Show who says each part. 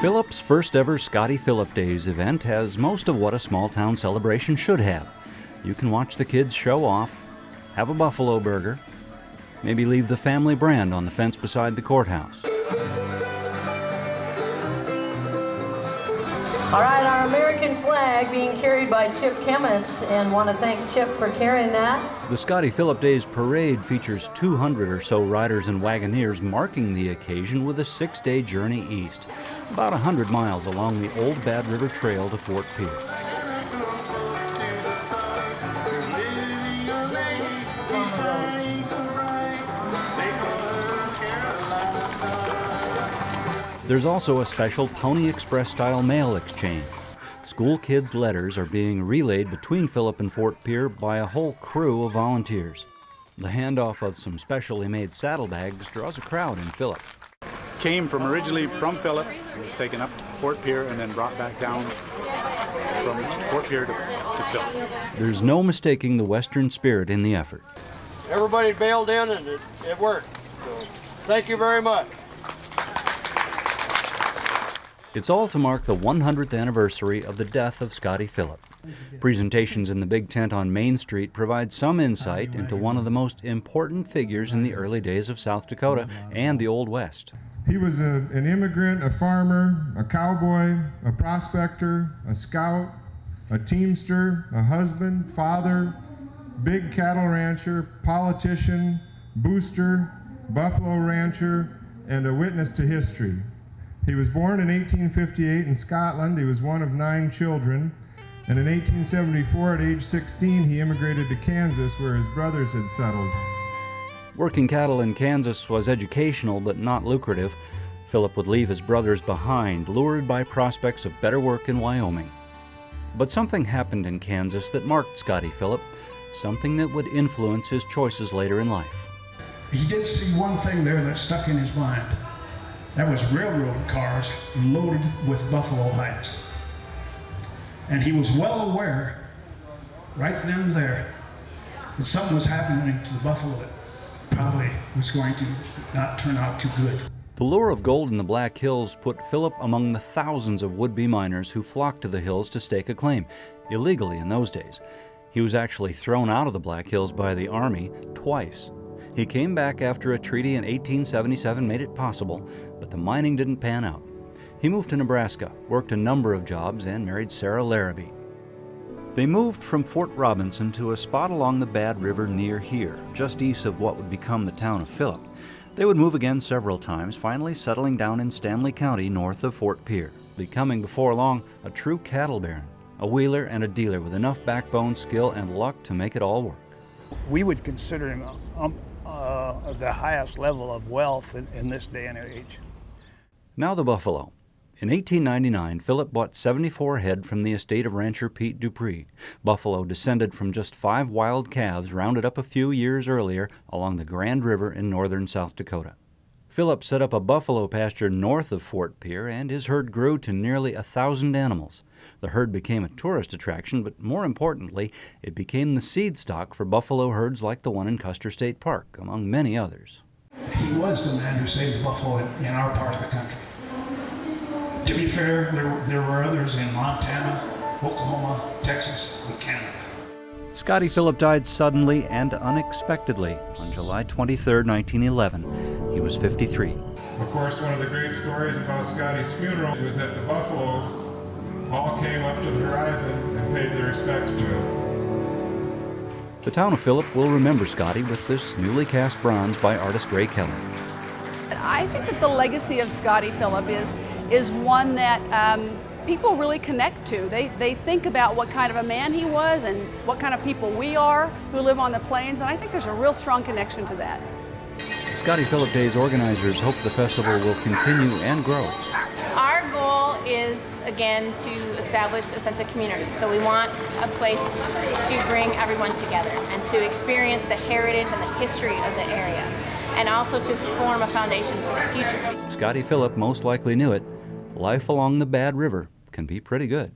Speaker 1: Phillip's first ever Scotty Phillip Days event has most of what a small town celebration should have. You can watch the kids show off, have a buffalo burger, maybe leave the family brand on the fence beside the courthouse.
Speaker 2: All right, our American flag being carried by Chip Kemmets, and want to thank Chip for carrying that.
Speaker 1: The Scotty Phillip Days parade features 200 or so riders and wagoneers marking the occasion with a 6-day journey east, about 100 miles along the Old Bad River Trail to Fort Pierre. There's also a special Pony Express-style mail exchange. School kids' letters are being relayed between Phillip and Fort Pierre by a whole crew of volunteers. The handoff of some specially made saddlebags draws a crowd in Phillip.
Speaker 3: Came originally from Phillip, and was taken up to Fort Pierre and then brought back down from Fort Pierre to Phillip.
Speaker 1: There's no mistaking the Western spirit in the effort.
Speaker 4: Everybody bailed in and it worked. So, thank you very much.
Speaker 1: It's all to mark the 100th anniversary of the death of Scotty Phillip. Presentations in the big tent on Main Street provide some insight into one of the most important figures in the early days of South Dakota and the Old West.
Speaker 5: He was an immigrant, a farmer, a cowboy, a prospector, a scout, a teamster, a husband, father, big cattle rancher, politician, booster, buffalo rancher, and a witness to history. He was born in 1858 in Scotland. He was one of 9 children. And in 1874, at age 16, he immigrated to Kansas, where his brothers had settled.
Speaker 1: Working cattle in Kansas was educational but not lucrative. Phillip would leave his brothers behind, lured by prospects of better work in Wyoming. But something happened in Kansas that marked Scotty Phillip, something that would influence his choices later in life.
Speaker 6: He did see one thing there that stuck in his mind. That was railroad cars loaded with buffalo hides. And he was well aware, right then and there, that something was happening to the buffalo that probably was going to not turn out too good.
Speaker 1: The lure of gold in the Black Hills put Phillip among the thousands of would-be miners who flocked to the hills to stake a claim, illegally in those days. He was actually thrown out of the Black Hills by the Army twice. He came back after a treaty in 1877 made it possible, but the mining didn't pan out. He moved to Nebraska, worked a number of jobs, and married Sarah Larrabee. They moved from Fort Robinson to a spot along the Bad River near here, just east of what would become the town of Phillip. They would move again several times, finally settling down in Stanley County north of Fort Pierre, becoming before long a true cattle baron, a wheeler and a dealer with enough backbone, skill, and luck to make it all work.
Speaker 7: We would consider him the highest level of wealth in this day and age.
Speaker 1: Now the buffalo. In 1899, Phillip bought 74 head from the estate of rancher Pete Dupree. Buffalo descended from just 5 wild calves rounded up a few years earlier along the Grand River in northern South Dakota. Phillip set up a buffalo pasture north of Fort Pierre, and his herd grew to nearly 1,000 animals. The herd became a tourist attraction, but more importantly, it became the seed stock for buffalo herds like the one in Custer State Park, among many others.
Speaker 6: He was the man who saved the buffalo in our part of the country. To be fair, there were others in Montana, Oklahoma, Texas, and Canada.
Speaker 1: Scotty Phillip died suddenly and unexpectedly on July 23, 1911. He was 53.
Speaker 5: Of course, one of the great stories about Scotty's funeral was that the buffalo all came up to the horizon and paid their respects to him.
Speaker 1: The town of Phillip will remember Scotty with this newly cast bronze by artist Ray Keller.
Speaker 8: I think that the legacy of Scotty Phillip is one that people really connect to. They think about what kind of a man he was and what kind of people we are who live on the plains, and I think there's a real strong connection to that.
Speaker 1: Scotty Phillip Days organizers hope the festival will continue and grow.
Speaker 9: Our goal is, again, to establish a sense of community. So we want a place to bring everyone together and to experience the heritage and the history of the area, and also to form a foundation for the future.
Speaker 1: Scotty Phillip most likely knew it. Life along the Bad River can be pretty good.